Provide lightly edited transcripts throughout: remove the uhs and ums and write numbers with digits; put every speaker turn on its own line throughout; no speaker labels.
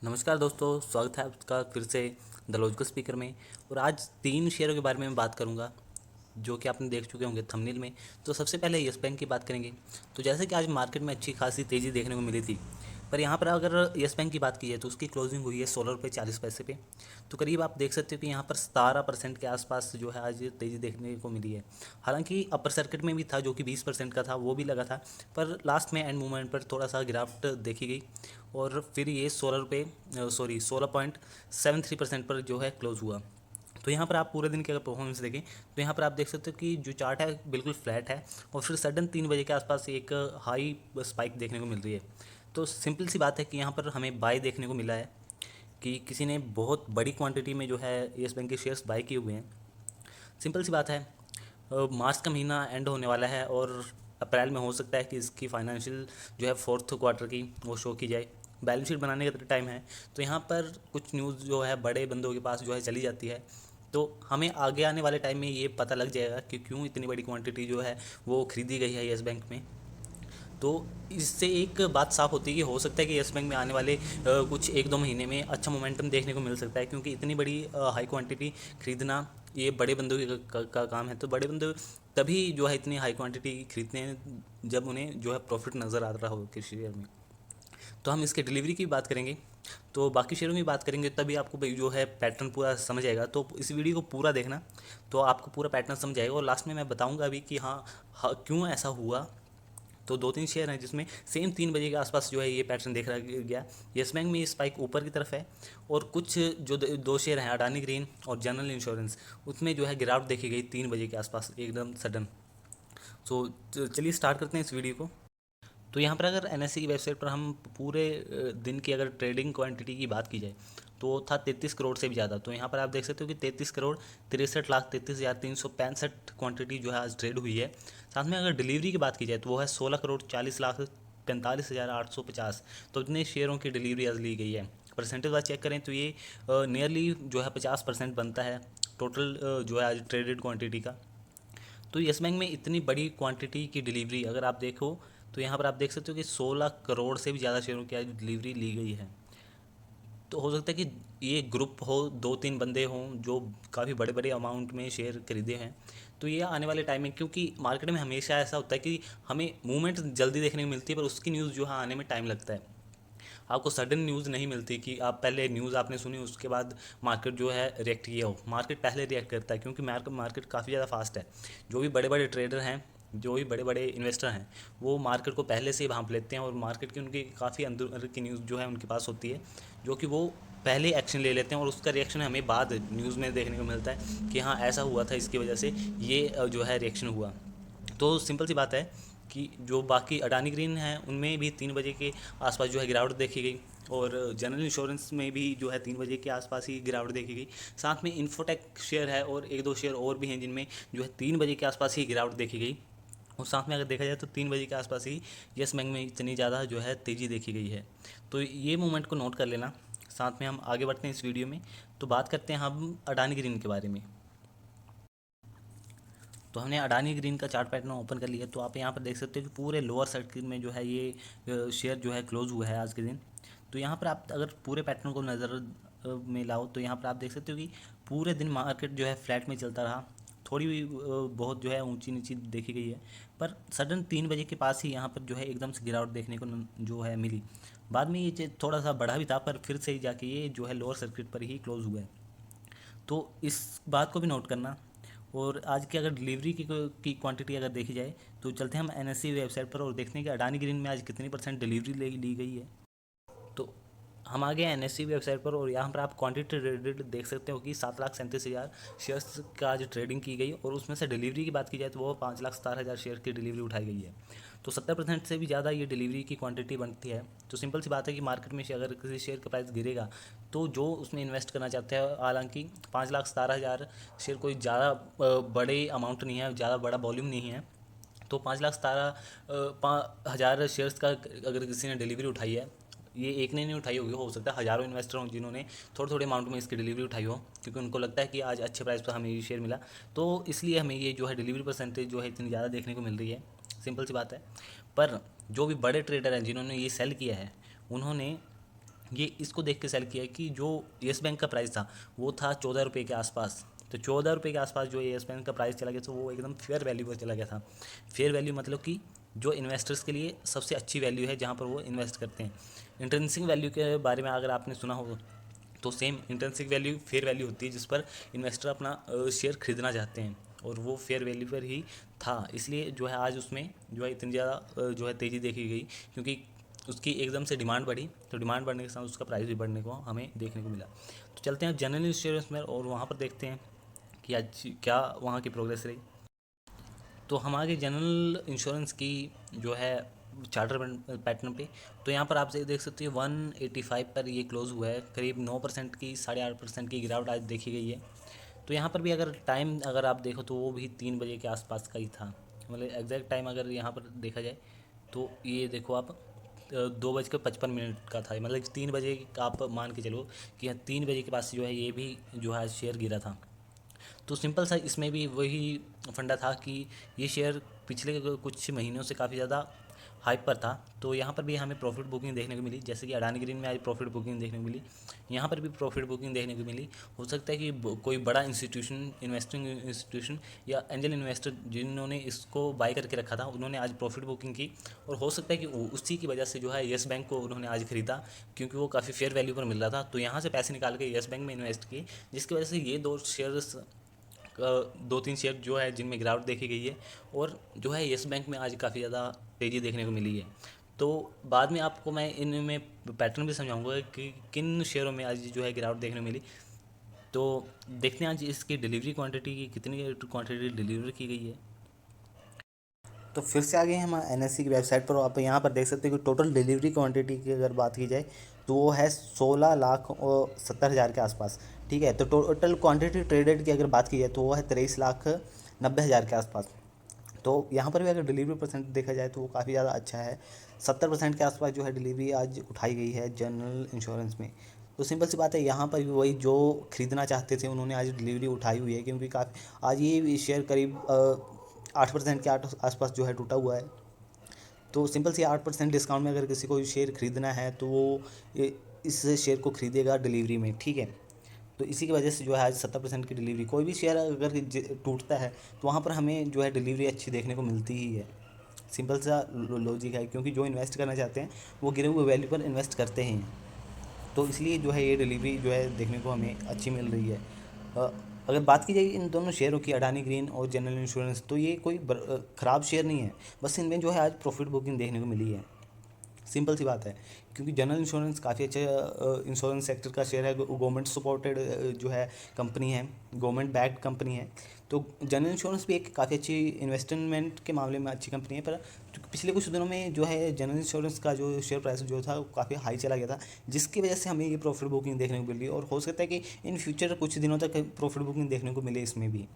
नमस्कार दोस्तों, स्वागत है आपका फिर से द लॉजिकल स्पीकर में। और आज 3 शेयरों के बारे में बात करूंगा जो कि आपने देख चुके होंगे थंबनेल में। तो सबसे पहले यस बैंक की बात करेंगे। तो जैसे कि आज मार्केट में अच्छी खासी तेज़ी देखने को मिली थी, पर यहाँ पर अगर यस बैंक की बात की जाए तो उसकी क्लोजिंग हुई है 16 रुपये 40 पैसे पे। तो करीब आप देख सकते हो कि यहाँ पर 17% के आसपास जो है आज तेज़ी देखने को मिली है। हालांकि अपर सर्किट में भी था जो कि 20% का था, वो भी लगा था, पर लास्ट में एंड मूवमेंट पर थोड़ा सा गिरावट देखी गई और फिर ये 16.73% पर जो है क्लोज हुआ। तो यहाँ पर आप पूरे दिन की अगर परफॉर्मेंस देखें तो यहाँ पर आप देख सकते हो कि जो चार्ट है बिल्कुल फ्लैट है और फिर सडन 3 बजे के आसपास एक हाई स्पाइक देखने को मिल रही है। तो सिंपल सी बात है कि यहाँ पर हमें बाय देखने को मिला है कि किसी ने बहुत बड़ी क्वांटिटी में जो है येस बैंक के शेयर्स बाय किए हुए हैं। सिंपल सी बात है, मार्च का महीना एंड होने वाला है और अप्रैल में हो सकता है कि इसकी फाइनेंशियल जो है फोर्थ क्वार्टर की वो शो की जाए। बैलेंस शीट बनाने का टाइम है, तो यहाँ पर कुछ न्यूज़ जो है बड़े बंदों के पास जो है चली जाती है। तो हमें आगे आने वाले टाइम में ये पता लग जाएगा कि क्यों इतनी बड़ी क्वांटिटी जो है वो खरीदी गई है येस बैंक में। तो इससे एक बात साफ होती है कि हो सकता है कि येस बैंक में आने वाले कुछ 1-2 महीने में अच्छा मोमेंटम देखने को मिल सकता है, क्योंकि इतनी बड़ी हाई क्वांटिटी खरीदना ये बड़े बंदों का काम है। तो बड़े बंदे तभी जो है इतनी हाई क्वांटिटी खरीदते हैं जब उन्हें जो है प्रॉफिट नज़र आ रहा हो किसी शेयर में। तो हम इसके डिलीवरी की बात करेंगे, तो बाकी शेयरों की बात करेंगे, तभी आपको भाई जो है पैटर्न पूरा समझ आएगा। तो इस वीडियो को पूरा देखना, तो आपको पूरा पैटर्न समझ आएगा और लास्ट में मैं बताऊंगा अभी कि हाँ क्यों ऐसा हुआ। तो 2-3 शेयर हैं जिसमें सेम 3 बजे के आसपास जो है ये पैटर्न देखा गया। येस बैंक में ये स्पाइक ऊपर की तरफ है और कुछ जो दो शेयर हैं अडानी ग्रीन और जनरल इंश्योरेंस, उसमें जो है गिरावट देखी गई 3 बजे के आसपास एकदम सडन। सो चलिए स्टार्ट करते हैं इस वीडियो को। तो यहाँ पर अगर एनएससी की वेबसाइट पर हम पूरे दिन की अगर ट्रेडिंग क्वांटिटी की बात की जाए तो वो था 33 करोड़ से भी ज़्यादा। तो यहाँ पर आप देख सकते हो कि 33,63,33,33,365 क्वांटिटी जो है आज ट्रेड हुई है। साथ में अगर डिलीवरी की बात की जाए तो वो है 16,40,45,850। तो इतने शेयरों की डिलीवरी आज ली गई है। परसेंटेज वाइज चेक करें तो ये नियरली जो है 50% बनता है टोटल जो है आज ट्रेडेड क्वांटिटी का। तो येस बैंक में इतनी बड़ी क्वांटिटी की डिलीवरी अगर आप देखो तो यहाँ पर आप देख सकते हो कि 16 करोड़ से भी ज़्यादा शेयरों की आज डिलीवरी ली गई है। तो हो सकता है कि ये ग्रुप हो, 2-3 बंदे हों जो काफ़ी बड़े बड़े अमाउंट में शेयर खरीदे हैं। तो ये आने वाले टाइम में, क्योंकि मार्केट में हमेशा ऐसा होता है कि हमें मूवमेंट जल्दी देखने को मिलती है पर उसकी न्यूज़ जो है आने में टाइम लगता है। आपको सडन न्यूज़ नहीं मिलती कि आप पहले न्यूज़ आपने सुनी उसके बाद मार्केट जो है रिएक्ट किया हो। मार्केट पहले रिएक्ट करता है क्योंकि मार्केट काफ़ी ज़्यादा फास्ट है। जो भी बड़े बड़े ट्रेडर हैं, जो भी बड़े बड़े इन्वेस्टर हैं, वो मार्केट को पहले से ही भांप लेते हैं और मार्केट की उनकी काफ़ी अंदर की न्यूज़ जो है उनके पास होती है, जो कि वो पहले एक्शन ले लेते हैं और उसका रिएक्शन हमें बाद न्यूज़ में देखने को मिलता है कि हाँ ऐसा हुआ था, इसकी वजह से ये जो है रिएक्शन हुआ। तो सिंपल सी बात है कि जो बाकी अडानी ग्रीन हैं उनमें भी 3 बजे के आसपास जो है गिरावट देखी गई और जनरल इंश्योरेंस में भी जो है 3 बजे के आसपास ही गिरावट देखी गई। साथ में इन्फोटेक शेयर है और 1-2 शेयर और भी हैं जिनमें जो है 3 बजे के आसपास ही गिरावट देखी गई। और साथ में अगर देखा जाए तो 3 बजे के आसपास ही येस बैंक में इतनी ज़्यादा जो है तेज़ी देखी गई है। तो ये मूवमेंट को नोट कर लेना। साथ में हम आगे बढ़ते हैं इस वीडियो में, तो बात करते हैं हम अडानी ग्रीन के बारे में। तो हमने अडानी ग्रीन का चार्ट पैटर्न ओपन कर लिया। तो आप यहाँ पर देख सकते हो कि पूरे लोअर सर्किट में जो है ये शेयर जो है क्लोज हुआ है आज के दिन। तो यहाँ पर आप अगर पूरे पैटर्न को नज़र में लाओ तो यहाँ पर आप देख सकते हो कि पूरे दिन मार्केट जो है फ्लैट में चलता रहा। थोड़ी भी बहुत जो है ऊंची नीची देखी गई है, पर सडन 3 बजे के पास ही यहाँ पर जो है एकदम से गिरावट देखने को जो है मिली। बाद में ये थोड़ा सा बढ़ा भी था पर फिर से ही जाके ये जो है लोअर सर्किट पर ही क्लोज हुआ है। तो इस बात को भी नोट करना। और आज की अगर डिलीवरी की क्वांटिटी अगर देखी जाए तो चलते हैं हम एनएससी वेबसाइट पर और देखते हैं कि अडानी ग्रीन में आज कितनी परसेंट डिलीवरी ली गई है। तो हम आ गए एनएससी वेबसाइट पर और यहाँ पर आप क्वांटिटी ट्रेडेड देख सकते हो कि 7,37,000 शेयर्स का आज ट्रेडिंग की गई और उसमें से डिलीवरी की बात की जाए तो वो 5,17,000 शेयर की डिलीवरी उठाई गई है। तो 70% से भी ज़्यादा ये डिलीवरी की क्वांटिटी बनती है। तो सिंपल सी बात है कि मार्केट में अगर किसी शेयर का प्राइस गिरेगा तो जो उसमें इन्वेस्ट करना चाहते हैं, हालांकि 5,17,000 शेयर कोई ज़्यादा बड़े अमाउंट नहीं है, ज़्यादा बड़ा वॉल्यूम नहीं है। तो 5,17,000 शेयर्स का अगर किसी ने डिलीवरी उठाई है, ये एक ने नहीं उठाई होगी, हो सकता है हज़ारों इन्वेस्टर हों जिन्होंने थोड़े थोड़े अमाउंट में इसकी डिलीवरी उठाई हो, क्योंकि उनको लगता है कि आज अच्छे प्राइस पर हमें ये शेयर मिला। तो इसलिए हमें ये जो है डिलीवरी परसेंटेज जो है इतनी ज़्यादा देखने को मिल रही है। सिंपल सी बात है। पर जो भी बड़े ट्रेडर हैं जिन्होंने ये सेल किया है, उन्होंने ये इसको देख के सेल किया कि जो येस बैंक का प्राइस था वो था 14 रुपये के आसपास। तो 14 रुपये के आसपास जो येस बैंक का प्राइस चला गया, तो वो एकदम फेयर वैल्यू पर चला गया था। फेयर वैल्यू मतलब कि जो इन्वेस्टर्स के लिए सबसे अच्छी वैल्यू है जहाँ पर वो इन्वेस्ट करते हैं। इंट्रिंसिक वैल्यू के बारे में अगर आपने सुना हो तो same intrinsic value fair value होती है जिस पर इन्वेस्टर अपना शेयर खरीदना चाहते हैं, और वो फेयर वैल्यू पर ही था। इसलिए जो है आज उसमें जो है इतनी ज़्यादा जो है तेज़ी देखी गई, क्योंकि उसकी एकदम से डिमांड बढ़ी, तो डिमांड बढ़ने के साथ उसका प्राइस भी बढ़ने को हमें देखने को मिला। तो चलते हैं जनरल इंश्योरेंस में और वहाँ पर देखते हैं कि आज क्या वहाँ की प्रोग्रेस रही। तो हमारे जनरल इंश्योरेंस की जो है चार्टर पैटर्न पे, तो यहाँ पर आप देख सकते हैं 185 पर ये क्लोज़ हुआ है। करीब 9% की 8.5% की गिरावट आज देखी गई है। तो यहाँ पर भी अगर टाइम अगर आप देखो तो वो भी 3 बजे के आसपास का ही था, मतलब एग्जैक्ट टाइम अगर यहाँ पर देखा जाए तो ये देखो आप 2:55 का था, मतलब 3 बजे का आप मान के चलो कि 3 बजे के पास जो है ये भी जो है शेयर गिरा था। तो सिंपल सा इसमें भी वही फंडा था कि ये शेयर पिछले कुछ महीनों से काफ़ी ज़्यादा हाइप पर था। तो यहाँ पर भी हमें प्रॉफिट बुकिंग देखने को मिली, जैसे कि अडानी ग्रीन में आज प्रॉफिट बुकिंग देखने को मिली, यहाँ पर भी प्रॉफिट बुकिंग देखने को मिली। हो सकता है कि कोई बड़ा इंस्टीट्यूशन, इन्वेस्टिंग इंस्टीट्यूशन या एंजल इन्वेस्टर जिन्होंने इसको बाय करके रखा था, उन्होंने आज प्रॉफिट बुकिंग की, और हो सकता है कि उसी की वजह से जो है येस बैंक को उन्होंने आज खरीदा, क्योंकि वो काफ़ी फेयर वैल्यू पर मिल रहा था। तो यहाँ से पैसे निकाल के येस बैंक में इन्वेस्ट किए, जिसकी वजह से ये दो शेयर्स 2-3 शेयर जो है जिनमें गिरावट देखी गई है, और जो है येस बैंक में आज काफ़ी ज़्यादा तेज़ी देखने को मिली है। तो बाद में आपको मैं इनमें पैटर्न भी समझाऊंगा कि किन शेयरों में आज जो है गिरावट देखने को मिली। तो देखते हैं आज इसकी डिलीवरी क्वांटिटी की कितनी क्वांटिटी डिलीवर की गई है।
तो फिर से आ गए हम एनएससी की वेबसाइट पर। आप यहाँ पर देख सकते हैं कि टोटल डिलीवरी क्वांटिटी की अगर बात की जाए तो वो है 16,70,000 के आसपास। ठीक है, तो टोटल क्वांटिटी ट्रेडेड की अगर बात की जाए तो वो है 23,90,000 के आसपास। तो यहाँ पर भी अगर डिलीवरी परसेंट देखा जाए तो वो काफ़ी ज़्यादा अच्छा है। 70% के आसपास जो है डिलीवरी आज उठाई गई है जनरल इंश्योरेंस में। तो सिंपल सी बात है, यहाँ पर भी वही जो खरीदना चाहते थे उन्होंने आज डिलीवरी उठाई हुई है, क्योंकि काफ़ी आज ये शेयर करीब 8% के आसपास जो है टूटा हुआ है। तो सिंपल सी 8% डिस्काउंट में अगर किसी को शेयर खरीदना है तो वो इस शेयर को खरीदेगा डिलीवरी में। ठीक है, तो इसी की वजह से जो है आज 70% की डिलीवरी, कोई भी शेयर अगर टूटता है तो वहाँ पर हमें जो है डिलीवरी अच्छी देखने को मिलती ही है। सिंपल सा लॉजिक है, क्योंकि जो इन्वेस्ट करना चाहते हैं वो गिरे हुए वैल्यू पर इन्वेस्ट करते हैं। तो इसलिए जो है ये डिलीवरी जो है देखने को हमें अच्छी मिल रही है। अ, अगर बात की जाए इन दोनों शेयरों की, अडानी ग्रीन और जनरल इंश्योरेंस, तो ये कोई ख़राब शेयर नहीं है, बस इनमें जो है आज प्रॉफिट बुकिंग देखने को मिली है। सिंपल सी बात है, क्योंकि जनरल इंश्योरेंस काफ़ी अच्छा इंश्योरेंस सेक्टर का शेयर है, गवर्नमेंट सपोर्टेड जो है कंपनी है, गवर्नमेंट बैक्ड कंपनी है। तो जनरल इंश्योरेंस भी एक काफ़ी अच्छी इन्वेस्टमेंट के मामले में अच्छी कंपनी है। पर पिछले कुछ दिनों में जो है जनरल इंश्योरेंस का जो शेयर प्राइस जो था वो काफ़ी हाई चला गया था, जिसकी वजह से हमें ये प्रॉफिट बुकिंग देखने को मिल रही है, और हो सकता है कि इन फ्यूचर कुछ दिनों तक प्रॉफिट बुकिंग देखने को मिले इसमें भी।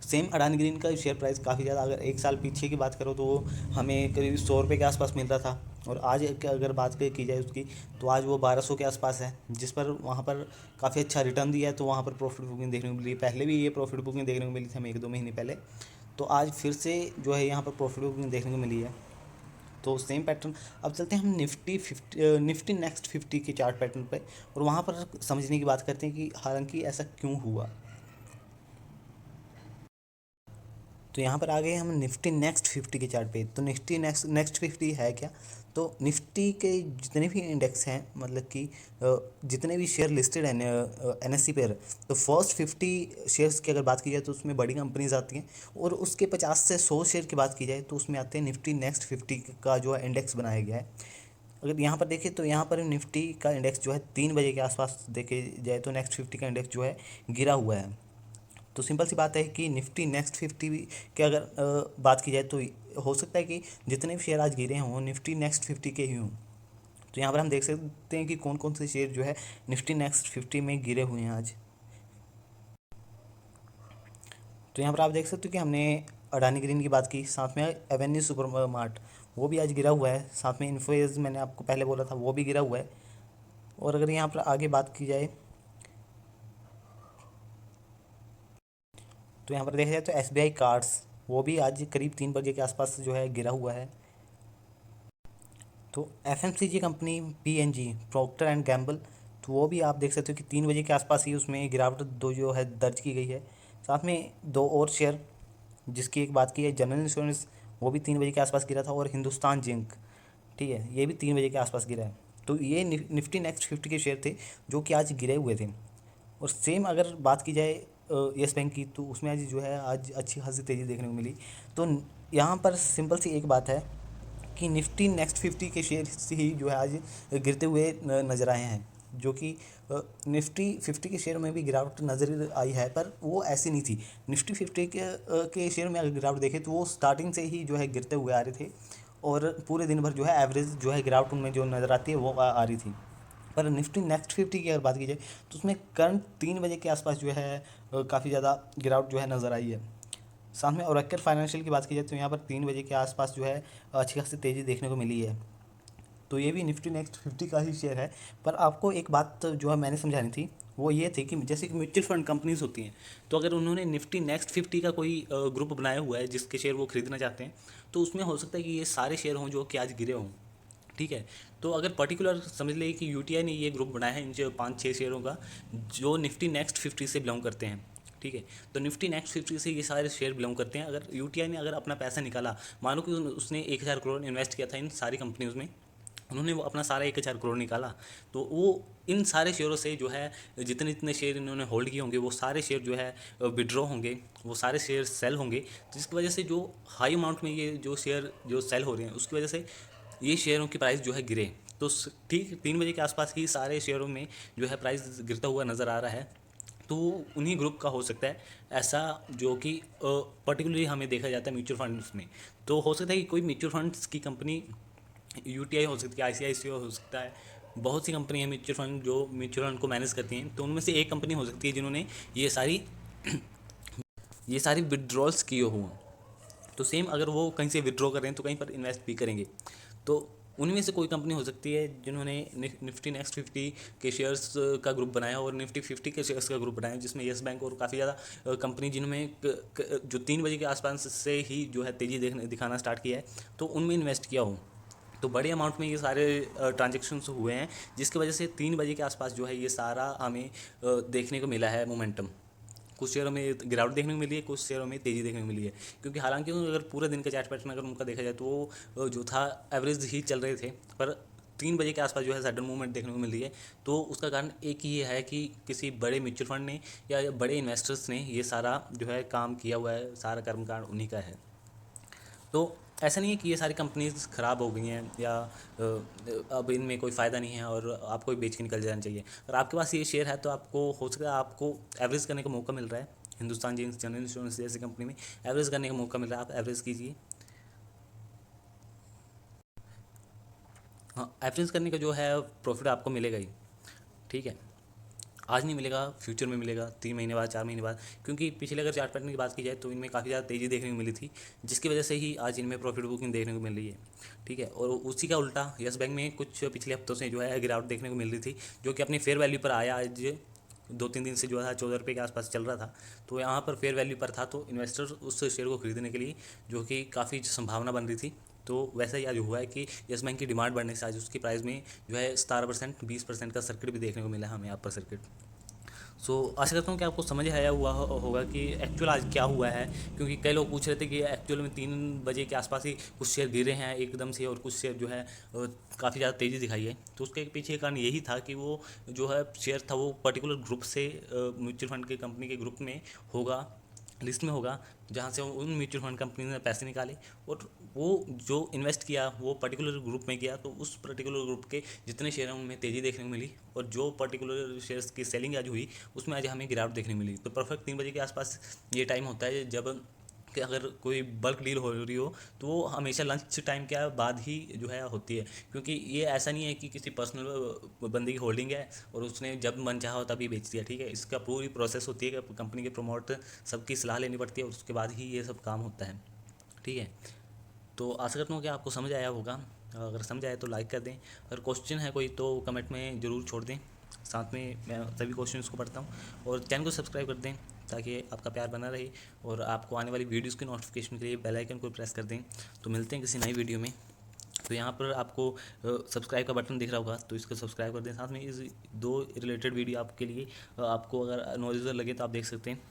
सेम अडानी ग्रीन का शेयर प्राइस काफ़ी ज़्यादा, अगर एक साल पीछे की बात करो तो वो हमें करीब 100 रुपये के आसपास मिल रहा था, और आज अगर बात की जाए उसकी तो आज वो 1200 के आसपास है, जिस पर वहाँ पर काफ़ी अच्छा रिटर्न दिया है। तो वहाँ पर प्रॉफिट बुकिंग देखने को मिली, पहले भी ये प्रॉफिट बुकिंग देखने को मिली थी हमें 1-2 महीने पहले। तो आज फिर से जो है यहाँ पर प्रॉफिट बुकिंग देखने को मिली है। तो सेम पैटर्न। अब चलते हैं हम निफ्टी नेक्स्ट 50 के चार्ट पैटर्न पे, और वहाँ पर समझने की बात करते हैं कि हालांकि ऐसा क्यों हुआ। तो यहाँ पर आ गए हम निफ्टी नेक्स्ट 50 के चार्ट पे। तो निफ्टी नेक्स्ट 50 है क्या? तो निफ्टी के जितने भी इंडेक्स हैं, मतलब कि जितने भी शेयर लिस्टेड हैं एनएससी पर, तो फर्स्ट 50 शेयर्स की अगर बात की जाए तो उसमें बड़ी कंपनीज आती हैं, और उसके 50 से 100 शेयर की बात की जाए तो उसमें आते हैं निफ्टी नेक्स्ट 50 का जो है इंडेक्स बनाया गया है। अगर यहाँ पर देखें तो यहाँ पर निफ्टी का इंडेक्स जो है 3 बजे के आसपास देखे जाए तो नेक्स्ट 50 का इंडेक्स जो है गिरा हुआ है। तो सिंपल सी बात है कि निफ्टी नेक्स्ट 50 की अगर बात की जाए तो हो सकता है कि जितने भी शेयर आज गिरे हों निफ्टी नेक्स्ट 50 के ही हों। तो यहाँ पर हम देख सकते हैं कि कौन कौन से शेयर जो है निफ्टी नेक्स्ट 50 में गिरे हुए हैं आज। तो यहाँ पर आप देख सकते हो कि हमने अडानी ग्रीन की बात की, साथ में एवेन्यू सुपर मार्ट वो भी आज गिरा हुआ है, साथ में इन्फोएज मैंने आपको पहले बोला था वो भी गिरा हुआ है। और अगर यहाँ पर आगे बात की जाए तो यहाँ पर देखा जाए तो एसबीआई कार्ड्स वो भी आज करीब 3 बजे के आसपास जो है गिरा हुआ है। तो FMCG company PNG Procter and Gamble, तो वो भी आप देख सकते हो कि 3 बजे के आसपास ही उसमें गिरावट दो जो है दर्ज की गई है। साथ में दो और शेयर जिसकी एक बात की है जनरल इंश्योरेंस, वो भी 3 बजे के आसपास गिरा था, और हिंदुस्तान जिंक, ठीक है, ये भी 3 बजे के आसपास गिरा है। तो ये निफ्टी नेक्स्ट 50 के शेयर थे जो कि आज गिरे हुए थे। और सेम अगर बात की जाए येस बैंक की, तो उसमें आज जो है आज अच्छी खासी तेज़ी देखने को मिली। तो यहाँ पर सिंपल सी एक बात है कि निफ्टी नेक्स्ट 50 के शेयर ही जो है आज गिरते हुए नज़र आए हैं, जो कि निफ्टी 50 के शेयर में भी गिरावट नज़र आई है, पर वो ऐसी नहीं थी। निफ्टी 50 के शेयर में अगर गिरावट देखें तो वो स्टार्टिंग से ही जो है गिरते हुए आ रहे थे, और पूरे दिन भर जो है एवरेज जो है गिरावट उनमें जो नज़र आती है वो आ रही थी। पर निफ्टी नेक्स्ट 50 की अगर बात की जाए तो उसमें करंट 3 बजे के आसपास जो है काफ़ी ज़्यादा गिरावट जो है नज़र आई है। साथ में ओरेकल फाइनेंशियल की बात की जाए तो यहाँ पर 3 बजे के आसपास जो है अच्छी खासी तेज़ी देखने को मिली है। तो ये भी निफ्टी नेक्स्ट 50 का ही शेयर है। पर आपको एक बात जो है मैंने समझानी थी, वो ये थी कि जैसे कि म्यूचुअल फंड कंपनीज होती हैं, तो अगर उन्होंने निफ्टी नेक्स्ट 50 का कोई ग्रुप बनाया हुआ है जिसके शेयर वो खरीदना चाहते हैं, तो उसमें हो सकता है कि ये सारे शेयर हों जो कि आज गिरे हों। ठीक है। तो अगर पर्टिकुलर समझ ले कि यूटीआई ने ये ग्रुप बनाया है इन जो 5-6 शेयरों का जो निफ्टी नेक्स्ट 50 से बिलोंग करते हैं। ठीक है। तो निफ्टी नेक्स्ट 50 से ये सारे शेयर बिलोंग करते हैं। अगर यूटीआई ने अगर अपना पैसा निकाला, मानो कि उसने 1,000 करोड़ इन्वेस्ट किया था इन सारी कंपनीज में, उन्होंने वो अपना सारा 1,000 करोड़ निकाला, तो वो इन सारे शेयरों से जो है जितने जितने शेयर इन्होंने होल्ड किए होंगे वो सारे शेयर जो है विड्रॉ होंगे, वो सारे शेयर सेल होंगे, जिसकी वजह से जो हाई अमाउंट में ये जो शेयर जो सेल हो रहे हैं उसकी वजह से ये शेयरों की प्राइस जो है गिरे। तो ठीक 3 बजे के आसपास ही सारे शेयरों में जो है प्राइस गिरता हुआ नज़र आ रहा है। तो उन्हीं ग्रुप का हो सकता है ऐसा, जो कि पर्टिकुलरली हमें देखा जाता है म्यूचुअल फंड्स में। तो हो सकता है कि कोई म्यूचुअल फंड्स की कंपनी यूटीआई हो सकती है, आईसीआईसीआई हो सकता है, बहुत सी कंपनी है म्यूचुअल फंड जो म्यूचुअल फंड को मैनेज करती हैं, तो उनमें से एक कंपनी हो सकती है जिन्होंने ये सारी ये सारी विड्रॉल्स किए हुए हैं। तो सेम अगर वो कहीं से विड्रॉ कर रहे हैं तो कहीं पर इन्वेस्ट भी करेंगे, तो उनमें से कोई कंपनी हो सकती है जिन्होंने निफ्टी नेक्स्ट 50 के शेयर्स का ग्रुप बनाया और निफ्टी 50 के शेयर्स का ग्रुप बनाया, जिसमें येस बैंक और काफ़ी ज़्यादा कंपनी जिनमें जो 3 बजे के आसपास से ही जो है तेज़ी दिखाना स्टार्ट किया है, तो उनमें इन्वेस्ट किया हो। तो बड़े अमाउंट में ये सारे ट्रांजेक्शन्स हुए हैं, जिसकी वजह से 3 बजे के आसपास जो है ये सारा हमें देखने को मिला है मोमेंटम। कुछ शेयरों में गिरावट देखने को मिली है, कुछ शेयरों में तेज़ी देखने को मिली है, क्योंकि हालांकि अगर पूरे दिन का चार्ट पैटर्न अगर उनका देखा जाए तो वो जो था एवरेज ही चल रहे थे, पर 3 बजे के आसपास जो है सडन मूवमेंट देखने को मिल रही है। तो उसका कारण एक ही है कि किसी बड़े म्यूचुअल फंड ने या बड़े इन्वेस्टर्स ने ये सारा जो है काम किया हुआ है, सारा कर्मकांड उन्हीं का है। तो ऐसा नहीं है कि ये सारी कंपनीज ख़राब हो गई हैं या अब इनमें कोई फ़ायदा नहीं है और आपको भी बेच के निकल जाना चाहिए। अगर आपके पास ये शेयर है तो आपको हो सकता है आपको एवरेज करने का मौका मिल रहा है, हिंदुस्तान जिंक्स जनरल इंश्योरेंस जैसी कंपनी में एवरेज करने का मौका मिल रहा है, आप एवरेज कीजिए। हाँ, एवरेज करने का जो है प्रॉफिट आपको मिलेगा ही। ठीक है। आज नहीं मिलेगा, फ्यूचर में मिलेगा, 3 महीने बाद, 4 महीने बाद, क्योंकि पिछले अगर चार्ट पैटर्न की बात की जाए तो इनमें काफ़ी ज़्यादा तेज़ी देखने को मिली थी, जिसकी वजह से ही आज इनमें प्रॉफिट बुकिंग देखने को मिल रही है। ठीक है। और उसी का उल्टा यस बैंक में कुछ पिछले हफ्तों से जो है गिरावट देखने को मिल रही थी, जो कि अपनी फेयर वैल्यू पर आया आज 2-3 दिन से जो है 14 रुपये के आसपास चल रहा था। तो यहाँ पर फेयर वैल्यू पर था, तो इन्वेस्टर उस शेयर को खरीदने के लिए जो कि काफ़ी संभावना बन रही थी, तो वैसा ही आज हुआ है कि यस बैंक की डिमांड बढ़ने से आज उसकी प्राइस में जो है 17% 20% का सर्किट भी देखने को मिला है हमें, अपर सर्किट। आशा करता हूँ कि आपको समझ आया हुआ होगा कि एक्चुअल आज क्या हुआ है, क्योंकि कई लोग पूछ रहे थे कि एक्चुअल में 3 बजे के आसपास ही कुछ शेयर गिरे हैं एकदम से और कुछ शेयर जो है काफ़ी ज़्यादा तेज़ी दिखाई है। तो उसके पीछे कारण यही था कि वो जो है शेयर था वो पर्टिकुलर ग्रुप से म्यूचुअल फंड के कंपनी के ग्रुप में होगा, लिस्ट में होगा, जहाँ से उन म्यूचुअल फंड कंपनी ने पैसे निकाले और वो जो इन्वेस्ट किया वो पर्टिकुलर ग्रुप में किया, तो उस पर्टिकुलर ग्रुप के जितने शेयर हैं उनमें तेज़ी देखने को मिली, और जो पर्टिकुलर शेयर्स की सेलिंग आज हुई उसमें आज हमें गिरावट देखने को मिली। तो परफेक्ट 3 बजे के आसपास ये टाइम होता है जब कि अगर कोई बल्क डील हो रही हो तो वो हमेशा लंच टाइम के बाद ही जो है होती है, क्योंकि ये ऐसा नहीं है कि किसी पर्सनल बंदे की होल्डिंग है और उसने जब मन चाहा हो तभी बेच दिया। ठीक है। इसका पूरी प्रोसेस होती है कि कंपनी के प्रमोटर सबकी सलाह लेनी पड़ती है और उसके बाद ही ये सब काम होता है। ठीक है। तो आशा करता हूँ कि आपको समझ आया होगा। अगर समझ आया तो लाइक कर दें, अगर क्वेश्चन है कोई तो कमेंट में ज़रूर छोड़ दें, साथ में मैं सभी क्वेश्चंस को पढ़ता हूँ, और चैनल को सब्सक्राइब कर दें ताकि आपका प्यार बना रहे और आपको आने वाली वीडियोज़ की नोटिफिकेशन के लिए बेल आइकन को प्रेस कर दें। तो मिलते हैं किसी नई वीडियो में,
तो यहाँ पर आपको सब्सक्राइब का बटन दिख रहा होगा, तो इसको सब्सक्राइब कर दें। साथ में इस 2 रिलेटेड वीडियो आपके लिए आपको अगर नॉलेजेबल लगे तो आप देख सकते हैं।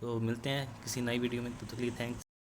तो मिलते हैं किसी नई वीडियो में, तब तक के लिए थैंक्स।